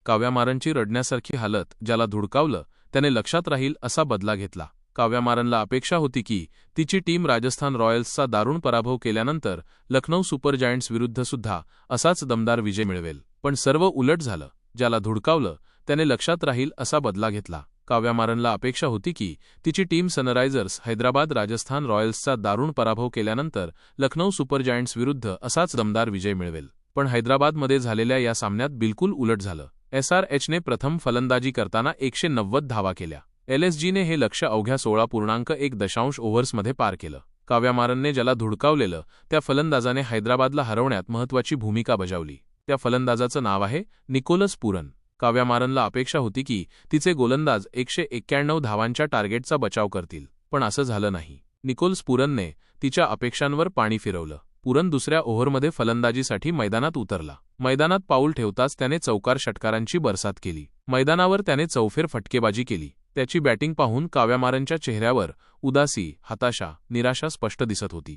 काव्या मारनची रडण्यासारखी हालत ज्याला धुडकावलं त्याने लक्षात राहील असा बदला घेतला. काव्या मारनला अपेक्षा होती की तिची टीम राजस्थान रॉयल्सचा दारुण पराभव केल्यानंतर लखनौ सुपर जायंट्स विरुद्धसुद्धा असाच दमदार विजय मिळवेल. पण सर्व उलट झालं. ज्याला धुडकावलं त्याने लक्षात राहील असा बदला घेतला. काव्या मारनला अपेक्षा होती की तिची टीम सनरायझर्स हैदराबाद राजस्थान रॉयल्सचा दारुण पराभव केल्यानंतर लखनौ सुपर जायंट्स विरुद्ध असाच दमदार विजय मिळवेल. पण हैदराबादमध्ये झालेल्या या सामन्यात बिलकुल उलट झालं. SRHने प्रथम फलंदाजी करताना 190 धावा केल्या. LSGने हे लक्ष्य अवघ्या 16.1 ओव्हर्समध्ये पार केलं. काव्या मारनने ज्याला धुडकावलेलं त्या फलंदाजाने हैदराबादला हरवण्यात महत्त्वाची भूमिका बजावली. त्या फलंदाजाचं नाव आहे निकोलस पुरन. काव्या मारनला अपेक्षा होती की तिचे गोलंदाज 191 धावांच्या टार्गेटचा बचाव करतील, पण असं झालं नाही. निकोलस पुरनने तिच्या अपेक्षांवर पाणी फिरवलं. पुरन दुसऱ्या ओव्हरमध्ये फलंदाजीसाठी मैदानात उतरला. मैदानात पाऊल ठेवताच त्याने चौकार षटकारांची बरसात केली. मैदानावर त्याने चौफेर फटकेबाजी केली. त्याची बॅटिंग पाहून काव्या मारनच्या चेहऱ्यावर उदासी, हताशा, निराशा स्पष्ट दिसत होती.